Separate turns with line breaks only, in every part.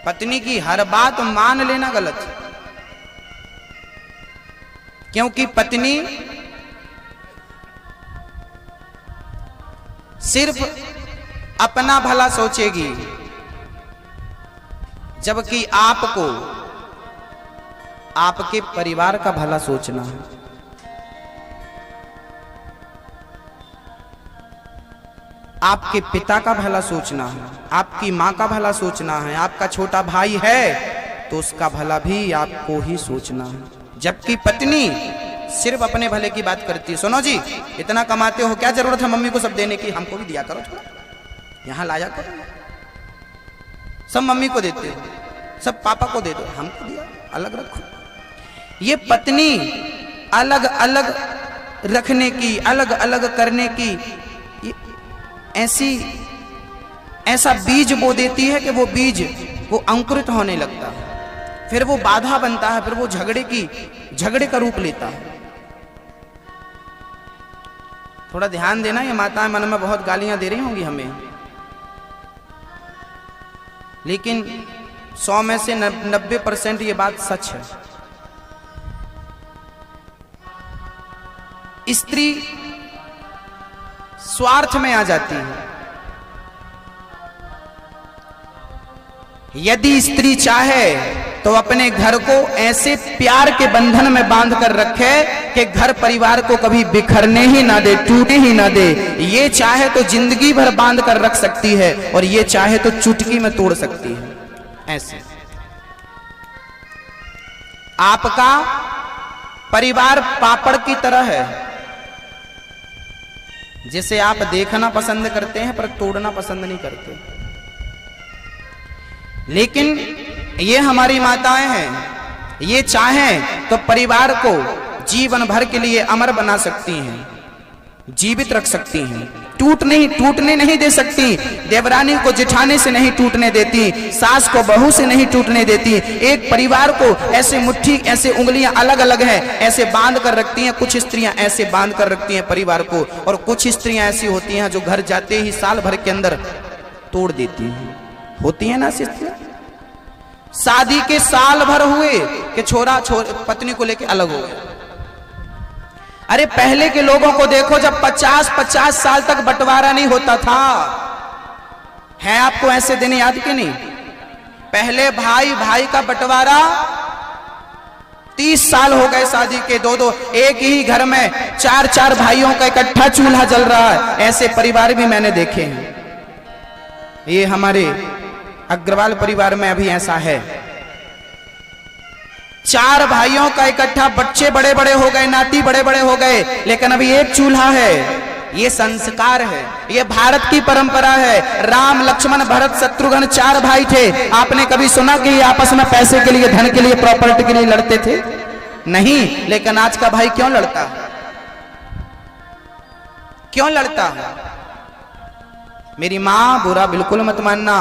पत्नी की हर बात मान लेना गलत है, क्योंकि पत्नी सिर्फ अपना भला सोचेगी, जबकि आपको आपके परिवार का भला सोचना है। आपके पिता का भला सोचना है, आपकी मां का भला सोचना है, आपका छोटा भाई है तो उसका भला भी आपको ही सोचना है। जबकि पत्नी सिर्फ अपने भले की बात करती है। सुनो जी, इतना कमाते हो, क्या जरूरत है मम्मी को सब देने की, हमको भी दिया करो थोड़ा, यहां लाया करो। सब मम्मी को देते हो, सब पापा को दे दो, हमको दिया अलग रखो। ये पत्नी अलग अलग रखने की, अलग अलग करने की ऐसा बीज बो देती है कि वो बीज वो अंकुरित होने लगता है, फिर वो बाधा बनता है, फिर वो झगड़े का रूप लेता है। थोड़ा ध्यान देना, ये माताएं मन में बहुत गालियां दे रही होंगी हमें, लेकिन 100 में से 90% ये बात सच है। स्त्री स्वार्थ में आ जाती है। यदि स्त्री चाहे तो अपने घर को ऐसे प्यार के बंधन में बांध कर रखे कि घर परिवार को कभी बिखरने ही ना दे, टूटे ही ना दे। ये चाहे तो जिंदगी भर बांध कर रख सकती है, और ये चाहे तो चुटकी में तोड़ सकती है। ऐसे आपका परिवार पापड़ की तरह है, जिसे आप देखना पसंद करते हैं पर तोड़ना पसंद नहीं करते। लेकिन ये हमारी माताएं हैं, ये चाहें तो परिवार को जीवन भर के लिए अमर बना सकती हैं, जीवित रख सकती हैं, टूटने नहीं दे सकती। देवरानी को जेठानी से नहीं टूटने देती, सास को बहू से नहीं टूटने देती। एक परिवार को ऐसे मुट्ठी, ऐसे उंगलियां अलग अलग हैं, ऐसे बांध कर रखती हैं। कुछ स्त्रियां ऐसे बांध कर रखती हैं परिवार को, और कुछ स्त्रियां ऐसी होती हैं जो घर जाते ही साल भर के अंदर तोड़ देती हैं। होती है ना स्त्रियां, शादी के साल भर हुए कि पत्नी को लेके अलग हो गए। अरे पहले के लोगों को देखो, जब 50-50 साल तक बंटवारा नहीं होता था। है आपको ऐसे दिन याद कि नहीं? पहले भाई भाई का बंटवारा 30 साल हो गए शादी के, दो एक ही घर में 4-4 भाइयों का इकट्ठा चूल्हा जल रहा है। ऐसे परिवार भी मैंने देखे हैं। ये हमारे अग्रवाल परिवार में अभी ऐसा है। 4 भाइयों का इकट्ठा, बच्चे बड़े बड़े हो गए, नाती बड़े बड़े हो गए, लेकिन अभी एक चूल्हा है। ये संस्कार है, ये भारत की परंपरा है। राम लक्ष्मण भरत शत्रुघ्न 4 भाई थे। आपने कभी सुना कि ये आपस में पैसे के लिए, धन के लिए, प्रॉपर्टी के लिए लड़ते थे? नहीं। लेकिन आज का भाई क्यों लड़ता है? क्यों लड़ता है? मेरी मां, बुरा बिल्कुल मत मानना,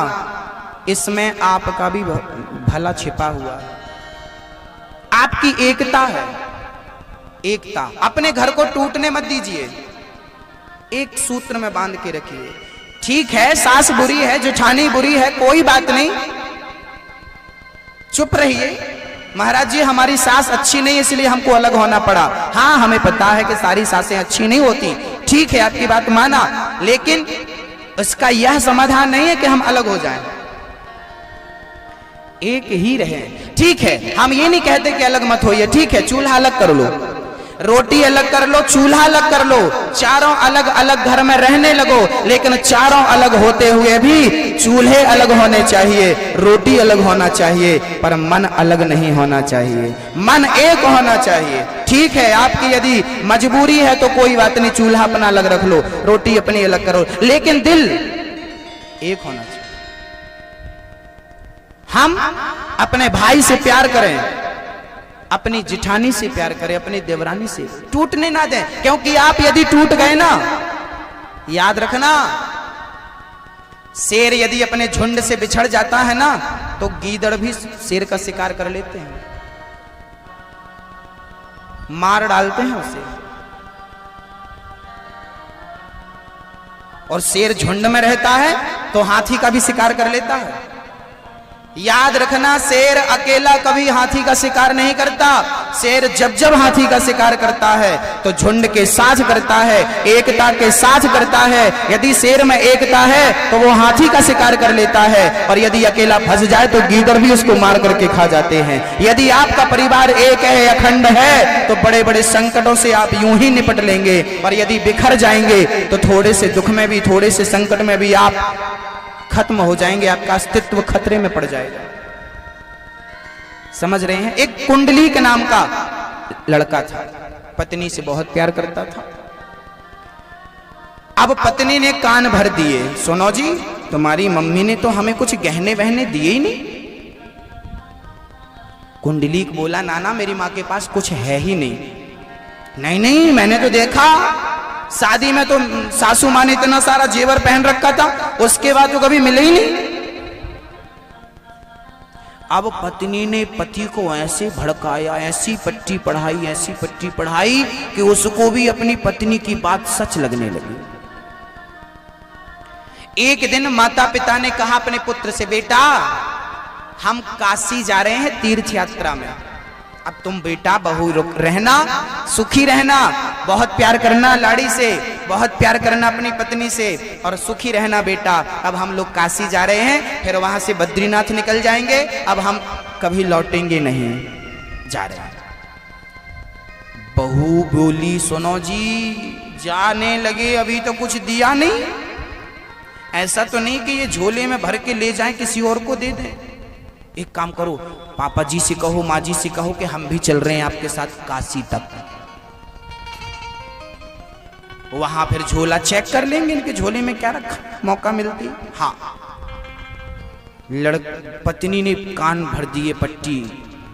इसमें आपका भी भला छिपा हुआ है। आपकी एकता है, एकता। अपने घर को टूटने मत दीजिए, एक सूत्र में बांध के रखिए। ठीक है, सास बुरी है, जेठानी बुरी है, कोई बात नहीं, चुप रहिए। महाराज जी, हमारी सास अच्छी नहीं इसलिए हमको अलग होना पड़ा। हाँ, हमें पता है कि सारी सासें अच्छी नहीं होती, ठीक है, आपकी बात माना, लेकिन इसका यह समाधान नहीं है कि हम अलग हो जाएं, एक ही रहे। ठीक है, हम ये नहीं कहते कि अलग मत होइए, ठीक है, चूल्हा अलग कर लो, रोटी अलग कर लो, चूल्हा अलग कर लो, चारों अलग अलग घर में रहने लगो, लेकिन चारों अलग होते हुए भी चूल्हे अलग होने चाहिए, रोटी अलग होना चाहिए, पर मन अलग नहीं होना चाहिए, मन एक होना चाहिए। ठीक है, आपकी यदि मजबूरी है तो कोई बात नहीं, चूल्हा अपना अलग रख लो, रोटी अपनी अलग करो, लेकिन दिल एक होना चाहिए। हम अपने भाई से प्यार करें, अपनी जिठानी से प्यार करें, अपनी देवरानी से टूटने ना दें, क्योंकि आप यदि टूट गए ना, याद रखना, शेर यदि अपने झुंड से बिछड़ जाता है ना, तो गीदड़ भी शेर का शिकार कर लेते हैं, मार डालते हैं उसे। और शेर झुंड में रहता है तो हाथी का भी शिकार कर लेता है। याद रखना, शेर अकेला कभी हाथी का शिकार नहीं करता। शेर जब जब हाथी का शिकार करता है तो झुंड के साथ करता है, एकता के साथ करता है। यदि शेर में एकता है तो वो हाथी का शिकार कर लेता है, और यदि अकेला फंस जाए तो गीदड़ भी उसको मार करके खा जाते हैं। यदि आपका परिवार एक है, अखंड है, तो बड़े बड़े संकटों से आप यूं ही निपट लेंगे। और यदि बिखर जाएंगे तो थोड़े से दुख में भी, थोड़े से संकट में भी आप खत्म हो जाएंगे, आपका अस्तित्व खतरे में पड़ जाएगा। समझ रहे हैं? एक कुंडली के नाम का लड़का था, पत्नी से बहुत प्यार करता था। अब पत्नी ने कान भर दिए, सुनो जी, तुम्हारी मम्मी ने तो हमें कुछ गहने वहने दिए ही नहीं। कुंडली को बोला, नाना मेरी माँ के पास कुछ है ही नहीं। नहीं नहीं, मैंने तो देखा, शादी में तो सासू माँ ने इतना सारा जेवर पहन रखा था, उसके बाद तो कभी मिले ही नहीं। अब पत्नी ने पति को ऐसे भड़काया, ऐसी पट्टी पढ़ाई, ऐसी पट्टी पढ़ाई कि उसको भी अपनी पत्नी की बात सच लगने लगी। एक दिन माता पिता ने कहा अपने पुत्र से, बेटा हम काशी जा रहे हैं तीर्थ यात्रा में, अब तुम बेटा बहू रहना, सुखी रहना, बहुत प्यार करना लाड़ी से, बहुत प्यार करना अपनी पत्नी से, और सुखी रहना बेटा। अब हम लोग काशी जा रहे हैं, फिर वहां से बद्रीनाथ निकल जाएंगे, अब हम कभी लौटेंगे नहीं, जा रहे हैं। बहू बोली, सुनो जी, जाने लगे अभी तो कुछ दिया नहीं, ऐसा तो नहीं कि ये झोले में भर के ले जाएं किसी और को दे दें। एक काम करो, पापा जी से कहो, माँ जी से कहो कि हम भी चल रहे हैं आपके साथ काशी तक, वहां फिर झोला चेक कर लेंगे इनके झोले में क्या रखा, मौका मिलती। हाँ, पत्नी ने कान भर दिए, पट्टी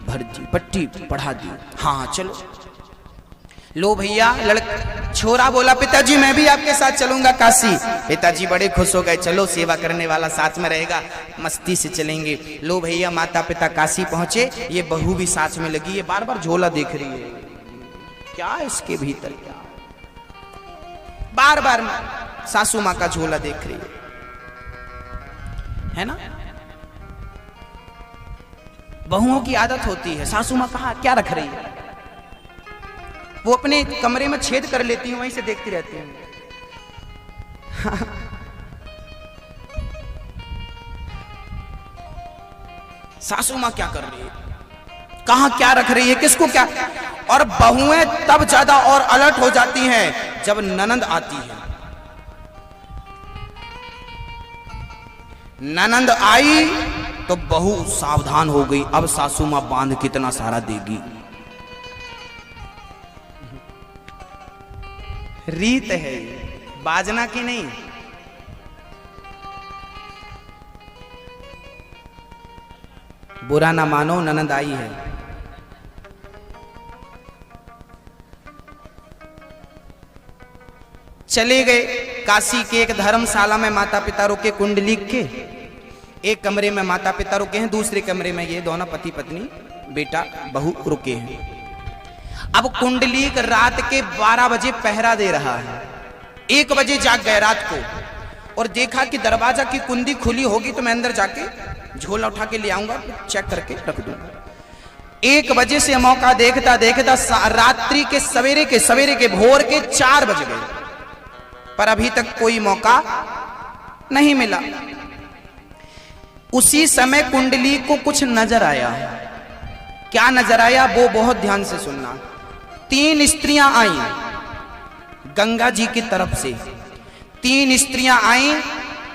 भर दी, पट्टी पढ़ा दी। हाँ चलो, लो भैया, छोरा बोला, पिताजी मैं भी आपके साथ चलूंगा काशी। पिताजी बड़े खुश हो गए, चलो सेवा करने वाला साथ में रहेगा, मस्ती से चलेंगे। लो भैया, माता पिता काशी पहुंचे, ये बहू भी साथ में लगी, ये बार बार झोला देख रही है, क्या इसके भीतर, क्या बार बार सासू माँ का झोला देख रही है ना। बहुओं की आदत होती है, सासू माँ कहा क्या रख रही है, वो अपने कमरे में छेद कर लेती हैं, वहीं से देखती रहती हैं। सासू माँ क्या कर रही है, कहां क्या रख रही है, किसको क्या। और बहुएं तब ज्यादा और अलर्ट हो जाती हैं जब ननंद आती है। ननंद आई तो बहू सावधान हो गई, अब सासू माँ बांध कितना सारा देगी। रीत है, बाजना की नहीं। बुरा ना मानो, ननंद आई है। चले गए काशी के एक धर्मशाला में, माता पिता रुके कुंडली के। एक कमरे में माता पिता रुके हैं, दूसरे कमरे में ये दोनों पति पत्नी बेटा बहू रुके हैं। अब कुंडलीक रात के 12 बजे पहरा दे रहा है। 1 बजे जाग गए रात को, और देखा कि दरवाजा की कुंडी खुली होगी तो मैं अंदर जाके झोला उठा के ले आऊंगा, चेक करके रख दूंगा। 1 बजे से मौका देखता देखता रात्रि के सवेरे के भोर के 4 बज गए, पर अभी तक कोई मौका नहीं मिला। उसी समय कुंडली को कुछ नजर आया। क्या नजर आया वो बहुत ध्यान से सुनना। 3 स्त्रियां आईं गंगा जी की तरफ से। 3 स्त्रियां आईं,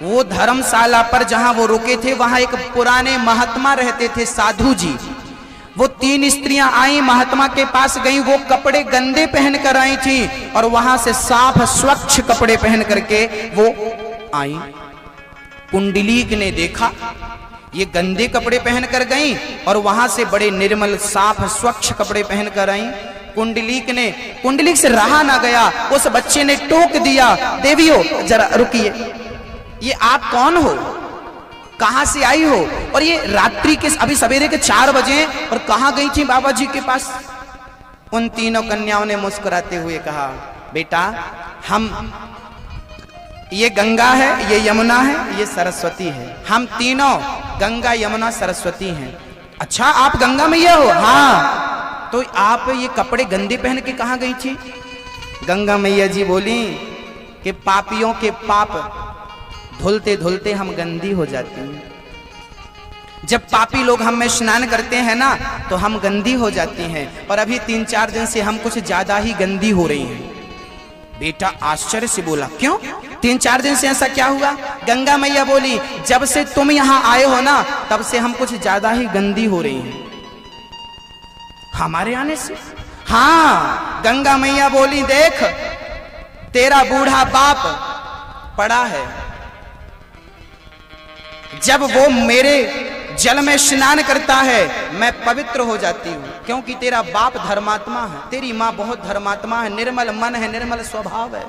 वो धर्मशाला पर जहां वो रुके थे वहां एक पुराने महात्मा रहते थे, साधु जी। वो 3 स्त्रियां आईं, महात्मा के पास गई, वो कपड़े गंदे पहन कर आई थी और वहां से साफ स्वच्छ कपड़े पहन करके वो आई। कुंडलीक ने देखा ये गंदे कपड़े पहन कर गई और वहां से बड़े निर्मल साफ स्वच्छ कपड़े पहन कर आई। कुंडलीक से रहा ना गया, उस बच्चे ने टोक दिया, देवियों जरा रुकिए, ये आप कौन हो, कहां से आई हो, और ये रात्रि के अभी सवेरे के 4 बजे और कहां गई थी बाबा जी के पास। उन तीनों कन्याओं ने मुस्कुराते हुए कहा, बेटा हम ये गंगा है, ये यमुना है, ये सरस्वती है। हम तीनों गंगा यमुना सरस्वती हैं। अच्छा आप गंगा मैया हो? हाँ। तो आप ये कपड़े गंदे पहन के कहाँ गई थी? गंगा मैया जी बोली कि पापियों के पाप धुलते धुलते हम गंदी हो जाती हैं। जब पापी लोग हम में स्नान करते हैं ना तो हम गंदी हो जाती हैं, और अभी 3-4 दिन से हम कुछ ज्यादा ही गंदी हो रही हैं। बेटा आश्चर्य से बोला, क्यों 3-4 दिन से ऐसा क्या हुआ? गंगा मैया बोली, जब से तुम यहाँ आए हो ना तब से हम कुछ ज्यादा ही गंदी हो रही हैं। हमारे आने से? हाँ। गंगा मैया बोली, देख तेरा बूढ़ा बाप पड़ा है, जब वो मेरे जल में स्नान करता है मैं पवित्र हो जाती हूँ, क्योंकि तेरा बाप धर्मात्मा है, तेरी माँ बहुत धर्मात्मा है, निर्मल मन है, निर्मल स्वभाव है।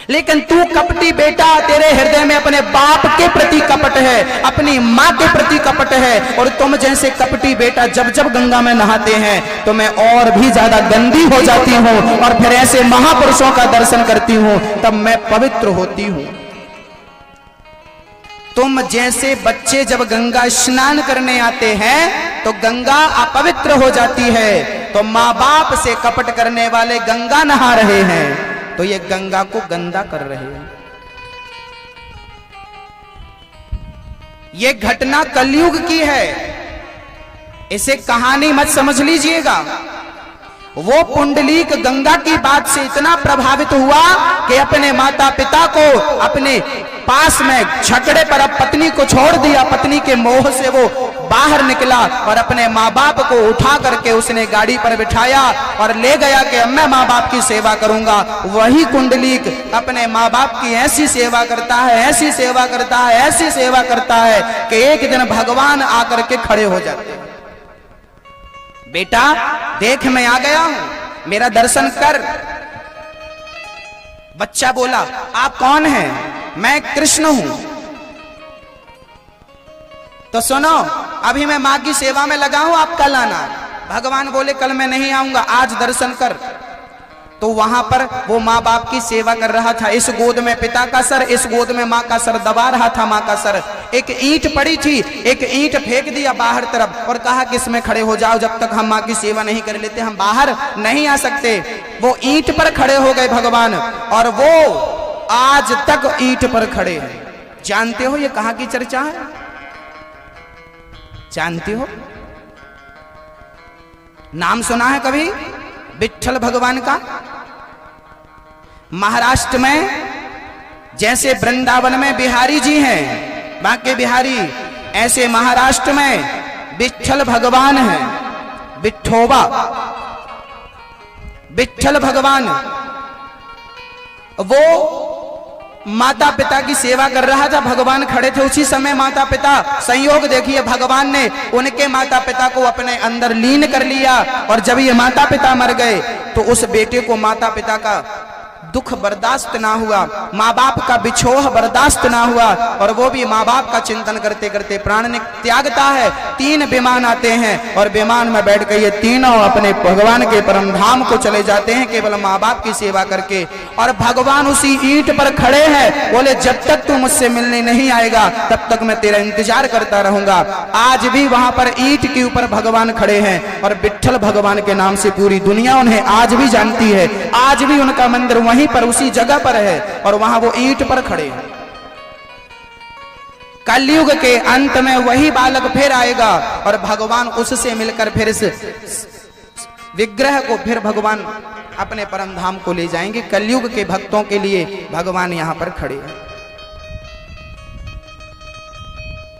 लेकिन तू कपटी बेटा, तेरे हृदय में अपने बाप के प्रति कपट है, अपनी माँ के प्रति कपट है, और तुम जैसे कपटी बेटा जब जब गंगा में नहाते हैं तो मैं और भी ज्यादा गंदी हो जाती हूँ, और फिर ऐसे महापुरुषों का दर्शन करती हूँ तब मैं पवित्र होती हूँ। तुम जैसे बच्चे जब गंगा स्नान करने आते हैं तो गंगा अपवित्र हो जाती है, तो माँ बाप से कपट करने वाले गंगा नहा रहे हैं तो ये गंगा को गंदा कर रहे हैं। ये घटना कलयुग की है, इसे कहानी मत समझ लीजिएगा। वो पुंडलीक गंगा की बात से इतना प्रभावित हुआ कि अपने माता पिता को अपने पास में छकड़े पर अब पत्नी को छोड़ दिया, पत्नी के मोह से वो बाहर निकला और अपने माँ बाप को उठा करके उसने गाड़ी पर बिठाया और ले गया कि अब मैं माँ बाप की सेवा करूंगा। वही कुंडलीक अपने माँ बाप की ऐसी सेवा करता है, ऐसी सेवा करता है, ऐसी सेवा करता है कि एक दिन भगवान आकर के खड़े हो जाते हैं। बेटा देख मैं आ गया हूं, मेरा दर्शन कर। बच्चा बोला, आप कौन हैं? मैं कृष्ण हूं। तो सुनो, अभी मैं मां की सेवा में लगा हूं, आप कल आना। भगवान बोले कल मैं नहीं आऊंगा, आज दर्शन कर। तो वहां पर वो माँ बाप की सेवा कर रहा था, इस गोद में पिता का सर, इस गोद में माँ का सर दबा रहा था। माँ का सर, एक ईंट पड़ी थी, एक ईंट फेंक दिया बाहर तरफ और कहा कि इसमें खड़े हो जाओ, जब तक हम माँ की सेवा नहीं कर लेते हम बाहर नहीं आ सकते। वो ईंट पर खड़े हो गए भगवान, और वो आज तक ईंट पर खड़े हैं। जानते हो ये कहां की चर्चा है? जानते हो? नाम सुना है कभी विट्ठल भगवान का? महाराष्ट्र में जैसे वृंदावन में बिहारी जी हैं, बांके बिहारी, ऐसे महाराष्ट्र में विट्ठल भगवान है, विठोबा विट्ठल भगवान। वो माता पिता की सेवा कर रहा था, भगवान खड़े थे। उसी समय माता पिता, संयोग देखिए, भगवान ने उनके माता पिता को अपने अंदर लीन कर लिया, और जब ये माता पिता मर गए तो उस बेटे को माता पिता का दुख बर्दाश्त ना हुआ, माँ बाप का बिछोह बर्दाश्त ना हुआ, और वो भी माँ बाप का चिंतन करते करते प्राण ने त्यागता है। 3 विमान आते हैं और विमान में बैठ कर ये तीनों अपने भगवान के परम धाम को चले जाते हैं केवल माँ बाप की सेवा करके। और भगवान उसी ईंट पर खड़े हैं, बोले जब तक तू मुझसे मिलने नहीं आएगा तब तक मैं तेरा इंतजार करता रहूंगा। आज भी वहां पर ईंट के ऊपर भगवान खड़े हैं, और विट्ठल भगवान के नाम से पूरी दुनिया उन्हें आज भी जानती है। आज भी उनका मंदिर वहीं पर उसी जगह पर है, और वहां वो ईंट पर खड़े हैं। कलयुग के अंत में वही बालक फिर आएगा, और भगवान उससे मिलकर फिर इस विग्रह को फिर भगवान अपने परम धाम को ले जाएंगे। कलयुग के भक्तों के लिए भगवान यहां पर खड़े हैं।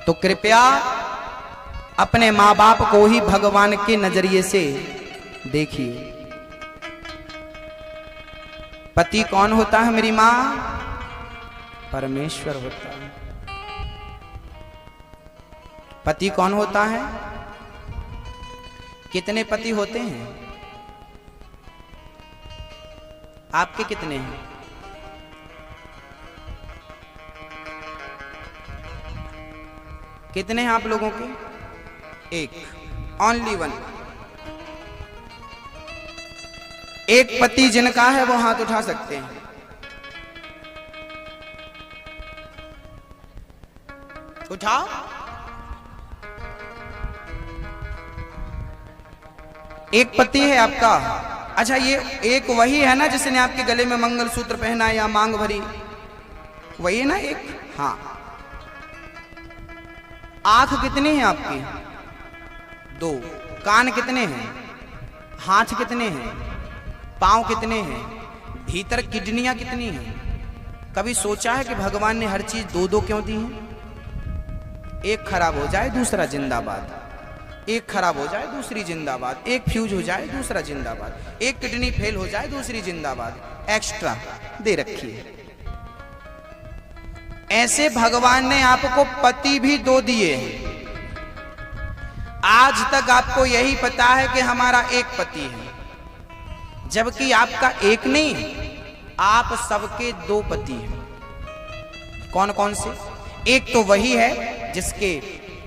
तो कृपया अपने माँ बाप को ही भगवान के नजरिए से देखिए। पति कौन होता है मेरी मां? परमेश्वर होता है। पति कौन होता है? कितने पति होते हैं? आपके कितने हैं? कितने हैं आप लोगों के? एक, ओनली वन। एक पति जिनका है वो हाथ उठा सकते हैं। उठाओ। एक पति है आपका। अच्छा, ये एक वही है ना जिसने आपके गले में मंगलसूत्र पहना या मांग भरी? वही है ना एक? हाँ। आंख कितनी है आपकी? 2। कान कितने हैं? हाथ कितने हैं? पांव कितने हैं? भीतर किडनियां कितनी हैं? कभी सोचा है कि भगवान ने हर चीज 2-2 क्यों दी है? एक खराब हो जाए दूसरा जिंदाबाद, एक खराब हो जाए दूसरी जिंदाबाद, एक फ्यूज हो जाए दूसरा जिंदाबाद, एक किडनी फेल हो जाए दूसरी जिंदाबाद, एक्स्ट्रा दे रखी है। ऐसे भगवान ने आपको पति भी 2 दिए हैं। आज तक आपको यही पता है कि हमारा एक पति है, जबकि आपका एक नहीं, आप सबके 2 पति हैं। कौन कौन से? एक तो वही है जिसके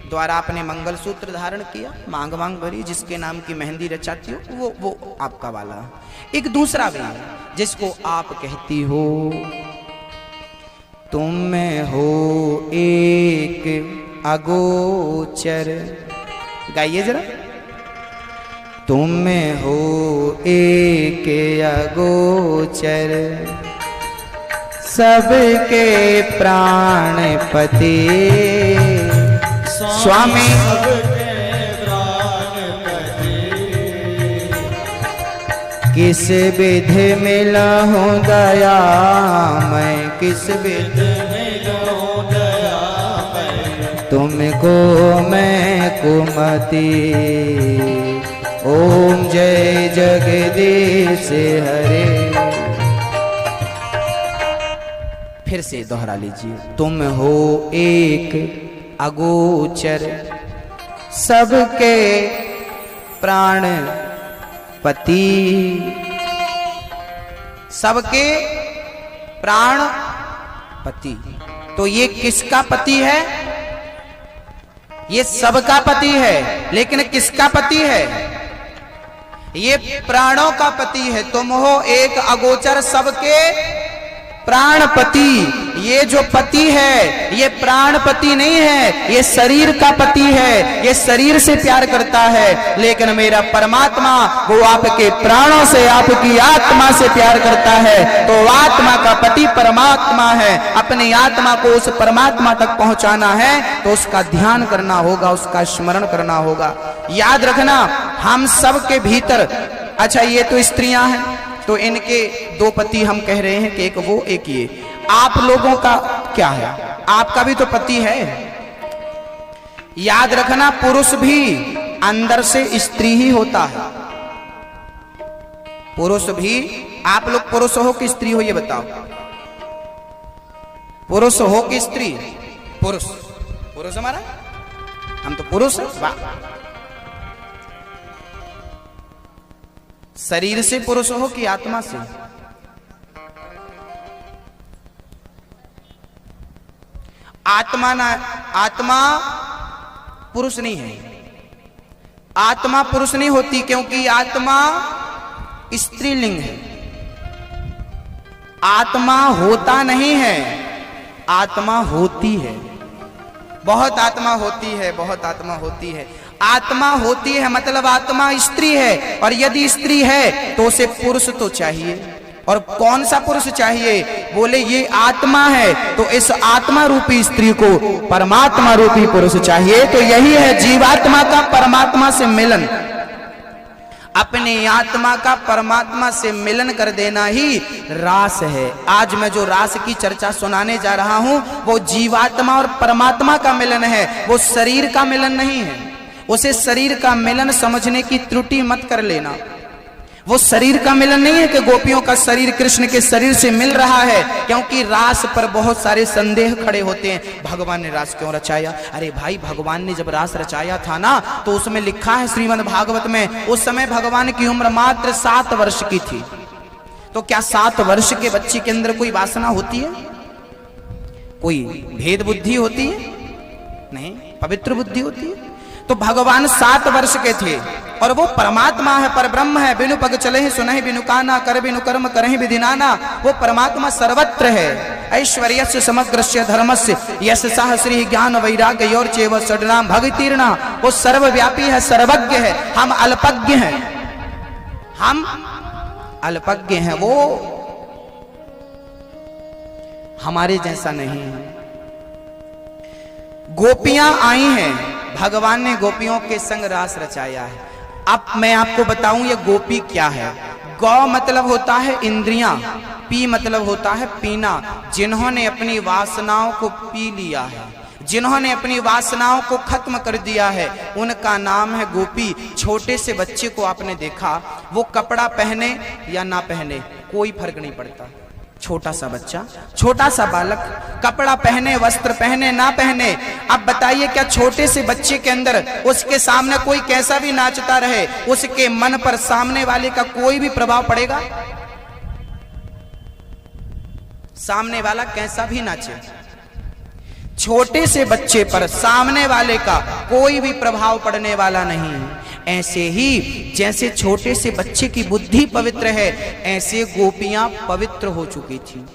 द्वारा आपने मंगलसूत्र धारण किया, मांग मांग भरी, जिसके नाम की मेहंदी रचाती हो, वो आपका वाला। एक दूसरा भी है जिसको आप कहती हो, तुम में हो एक अगोचर। गाइए जरा। तुम में हो एक अगोचर, सबके प्राणपति स्वामी। किस विध मिला हूँ दया मैं, किस विध मिला हूँ दया मैं, तुमको मैं कुमति। ओम जय जगदीश हरे। फिर से दोहरा लीजिए। तुम हो एक अगोचर, सबके प्राण पति, सबके प्राण पति। तो ये किसका पति है? ये सबका पति है, लेकिन किसका पति है? ये प्राणों का पति है। तुम हो एक अगोचर, सबके प्राणपति। ये जो पति है ये प्राणपति नहीं है, ये शरीर का पति है। ये शरीर से प्यार करता है, लेकिन मेरा परमात्मा वो आपके प्राणों से, आपकी आत्मा से प्यार करता है। तो आत्मा का पति परमात्मा है। अपनी आत्मा को उस परमात्मा तक पहुंचाना है तो उसका ध्यान करना होगा, उसका स्मरण करना होगा। याद रखना, हम सब के भीतर, अच्छा ये तो स्त्रियां हैं तो इनके 2 पति हम कह रहे हैं कि एक वो एक ये। आप लोगों का क्या है? आपका भी तो पति है। याद रखना, पुरुष भी अंदर से स्त्री ही होता है। पुरुष भी, आप लोग पुरुष हो कि स्त्री हो ये बताओ? पुरुष हो कि स्त्री? पुरुष। पुरुष हमारा, हम तो पुरुष हैं। वाह। शरीर से पुरुष हो कि आत्मा से? आत्मा ना, आत्मा पुरुष नहीं है। आत्मा पुरुष नहीं होती, क्योंकि आत्मा स्त्रीलिंग है। आत्मा होता नहीं है, आत्मा होती है। बहुत आत्मा होती है, बहुत आत्मा होती है। आत्मा होती है मतलब आत्मा स्त्री है, और यदि स्त्री है तो उसे पुरुष तो चाहिए। और कौन सा पुरुष चाहिए? बोले ये आत्मा है तो इस आत्मा रूपी स्त्री को परमात्मा रूपी पुरुष चाहिए। तो यही है जीवात्मा का परमात्मा से मिलन। अपनी आत्मा का परमात्मा से मिलन कर देना ही रास है। आज मैं जो रास की चर्चा सुनाने जा रहा हूं वो जीवात्मा और परमात्मा का मिलन है, वो शरीर का मिलन नहीं है। उसे शरीर का मिलन समझने की त्रुटि मत कर लेना। वो शरीर का मिलन नहीं है कि गोपियों का शरीर कृष्ण के शरीर से मिल रहा है, क्योंकि रास पर बहुत सारे संदेह खड़े होते हैं। भगवान ने रास क्यों रचाया? अरे भाई, भगवान ने जब रास रचाया था ना तो उसमें लिखा है श्रीमद् भागवत में, उस समय भगवान की उम्र मात्र 7 वर्ष की थी। तो क्या 7 वर्ष के बच्चे के अंदर कोई वासना होती है? कोई भेद बुद्धि होती है? नहीं, पवित्र बुद्धि होती है। तो भगवान 7 वर्ष के थे और वो परमात्मा है, पर ब्रह्म है। बिनु पग चले ही सुनहि बिनु काना, कर बिनु कर्म करहि विधि नाना। वो परमात्मा सर्वत्र है। ऐश्वर्यस्य समग्रस्य धर्मस्य यश साह श्री ज्ञान वैराग्य और चेव षड्नाम भगतीर्णा। वो सर्वव्यापी है, सर्वज्ञ है। हम अल्पज्ञ हैं, हम अल्पज्ञ हैं। वो हमारे जैसा नहीं है। गोपियां आई हैं, भगवान ने गोपियों के संग रास रचाया है। अब मैं आपको बताऊं ये गोपी क्या है। गौ मतलब होता है इंद्रियां, पी मतलब होता है पीना। जिन्होंने अपनी वासनाओं को पी लिया है, जिन्होंने अपनी वासनाओं को खत्म कर दिया है, उनका नाम है गोपी। छोटे से बच्चे को आपने देखा, वो कपड़ा पहने या ना पहने कोई फर्क नहीं पड़ता। छोटा सा बच्चा, छोटा सा बालक कपड़ा पहने, वस्त्र पहने ना पहने, अब बताइए क्या छोटे से बच्चे के अंदर उसके सामने कोई कैसा भी नाचता रहे, उसके मन पर सामने वाले का कोई भी प्रभाव पड़ेगा? सामने वाला कैसा भी नाचे, छोटे से बच्चे पर सामने वाले का कोई भी प्रभाव पड़ने वाला नहीं। ऐसे ही जैसे छोटे से बच्चे की बुद्धि पवित्र है, ऐसे गोपियां पवित्र हो चुकी थी।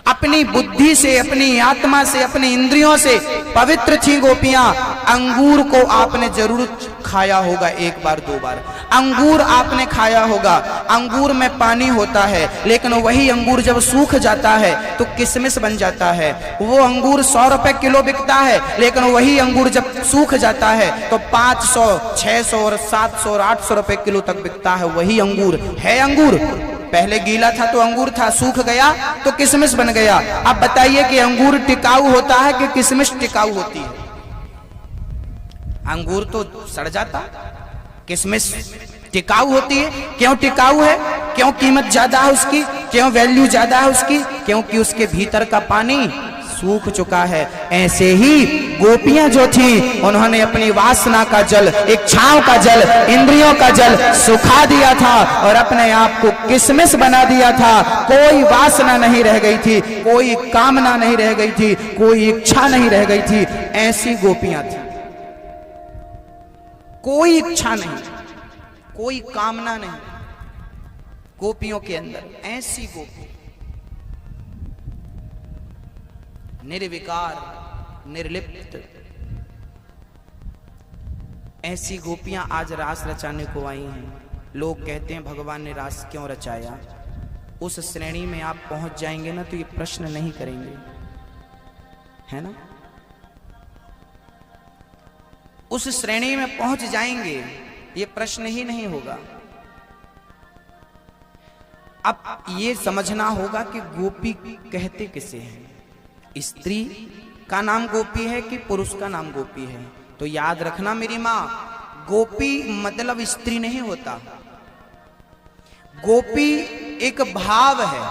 अपनी बुद्धि से, अपनी आत्मा से, अपनी इंद्रियों से पवित्र थी गोपियां। अंगूर को आपने जरूर खाया होगा, एक बार दो बार अंगूर आपने खाया होगा। अंगूर में पानी होता है, लेकिन वही अंगूर जब सूख जाता है तो किशमिश बन जाता है। वो अंगूर 100 रुपए किलो बिकता है, लेकिन वही अंगूर जब सूख जाता है तो 500, 600 और 700 और 800 रुपए किलो तक बिकता है। वही अंगूर है। अंगूर पहले गीला था तो अंगूर था, सूख गया तो किशमिश बन गया। अब बताइए कि अंगूर टिकाऊ होता है कि किशमिश टिकाऊ होती है? अंगूर तो सड़ जाता, किशमिश टिकाऊ होती है। क्यों टिकाऊ है? क्यों कीमत ज्यादा है उसकी, क्यों वैल्यू ज्यादा है उसकी? क्योंकि उसके भीतर का पानी सूख चुका है। ऐसे ही गोपियां जो थी, उन्होंने अपनी वासना का जल, इच्छाओं का जल, इंद्रियों का जल सुखा दिया था और अपने आप को किशमिश बना दिया था। कोई वासना नहीं रह गई थी, कोई कामना नहीं रह गई थी, कोई इच्छा नहीं रह गई थी। ऐसी गोपियां थी। कोई इच्छा नहीं, कोई कामना नहीं गोपियों के अंदर। ऐसी गोपी निर्विकार, निर्लिप्त, ऐसी गोपियां आज रास रचाने को आई हैं। लोग कहते हैं भगवान ने रास क्यों रचाया? उस श्रेणी में आप पहुंच जाएंगे ना तो ये प्रश्न नहीं करेंगे, है ना? उस श्रेणी में पहुंच जाएंगे, ये प्रश्न ही नहीं होगा। अब ये समझना होगा कि गोपी कहते किसे हैं। स्त्री का नाम गोपी है कि पुरुष का नाम गोपी है? तो याद रखना मेरी माँ, गोपी मतलब स्त्री नहीं होता। गोपी एक भाव है।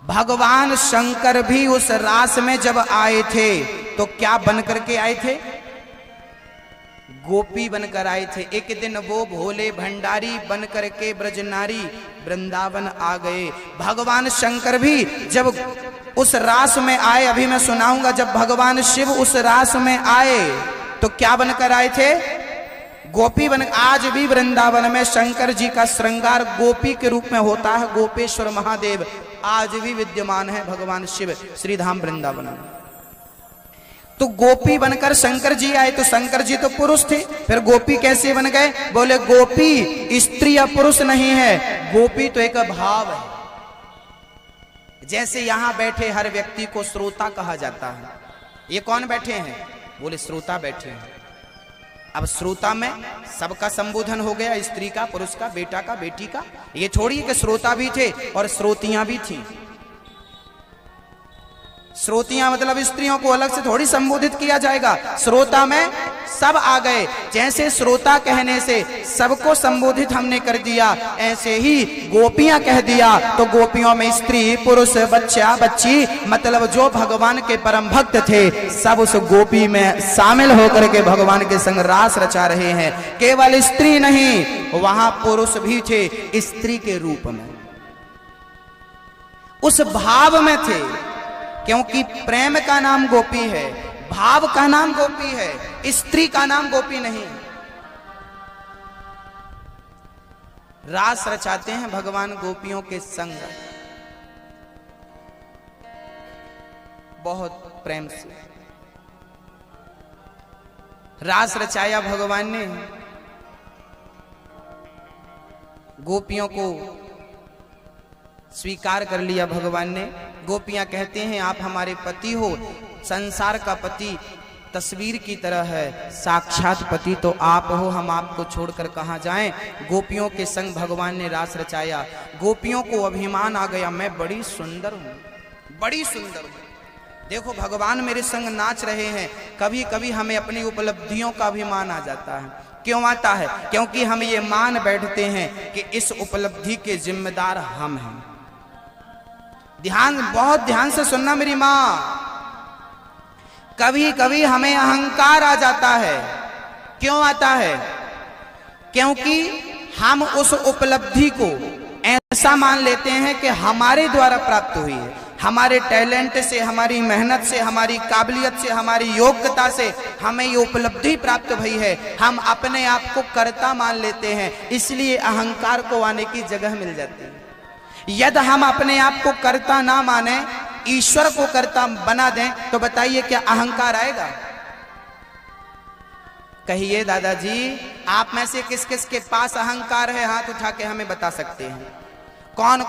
भगवान शंकर भी उस रास में जब आए थे तो क्या बन करके आए थे? गोपी बनकर आए थे। एक दिन वो भोले भंडारी बन करके ब्रजनारी वृंदावन आ गए। भगवान शंकर भी जब उस रास में आए, अभी मैं सुनाऊंगा, जब भगवान शिव उस रास में आए तो क्या बनकर आए थे? गोपी बन। आज भी वृंदावन में शंकर जी का श्रृंगार गोपी के रूप में होता है। गोपेश्वर महादेव आज भी विद्यमान है, भगवान शिव श्रीधाम वृंदावन में। तो गोपी बनकर शंकर जी आए, तो शंकर जी तो पुरुष थे, फिर गोपी कैसे बन गए? बोले गोपी स्त्री या पुरुष नहीं है, गोपी तो एक भाव है। जैसे यहां बैठे हर व्यक्ति को श्रोता कहा जाता है। ये कौन बैठे हैं? बोले श्रोता बैठे हैं। अब श्रोता में सबका संबोधन हो गया, स्त्री का, पुरुष का, बेटा का, बेटी का। ये थोड़ी कि श्रोता भी थे और श्रोतियां भी थी। श्रोतियां मतलब स्त्रियों को अलग से थोड़ी संबोधित किया जाएगा। श्रोता में सब आ गए। जैसे श्रोता कहने से सबको संबोधित हमने कर दिया, ऐसे ही गोपियां कह दिया तो गोपियों में स्त्री, पुरुष, बच्चा, बच्ची, मतलब जो भगवान के परम भक्त थे सब उस गोपी में शामिल होकर के भगवान के संग रास रचा रहे हैं। केवल स्त्री नहीं, वहां पुरुष भी थे स्त्री के रूप में, उस भाव में थे। क्योंकि प्रेम का नाम गोपी है, भाव का नाम गोपी है, स्त्री का नाम गोपी नहीं। रास रचाते हैं भगवान गोपियों के संग, बहुत प्रेम से रास रचाया भगवान ने, गोपियों को स्वीकार कर लिया भगवान ने। गोपियां कहते हैं आप हमारे पति हो, संसार का पति तस्वीर की तरह है, साक्षात पति तो आप हो, हम आपको छोड़कर कहां जाएं। गोपियों के संग भगवान ने रास रचाया। गोपियों को अभिमान आ गया, मैं बड़ी सुंदर हूं, बड़ी सुंदर हूं, देखो भगवान मेरे संग नाच रहे हैं। कभी कभी हमें अपनी उपलब्धियों का अभिमान आ जाता है। क्यों आता है? क्योंकि हम ये मान बैठते हैं कि इस उपलब्धि के जिम्मेदार हम हैं। ध्यान, बहुत ध्यान से सुनना मेरी मां, कभी कभी हमें अहंकार आ जाता है। क्यों आता है? क्योंकि हम उस उपलब्धि को ऐसा मान लेते हैं कि हमारे द्वारा प्राप्त हुई है, हमारे टैलेंट से, हमारी मेहनत से, हमारी काबिलियत से, हमारी योग्यता से हमें ये उपलब्धि प्राप्त हुई है। हम अपने आप को कर्ता मान लेते हैं, इसलिए अहंकार को आने की जगह मिल जाती है। यदि हम अपने आप को कर्ता ना माने, ईश्वर को कर्ता बना दें, तो बताइए क्या अहंकार आएगा? कहिए दादाजी, आप में से किस किस के पास अहंकार है? हाथ उठा के हमें बता सकते हैं। कौन कौन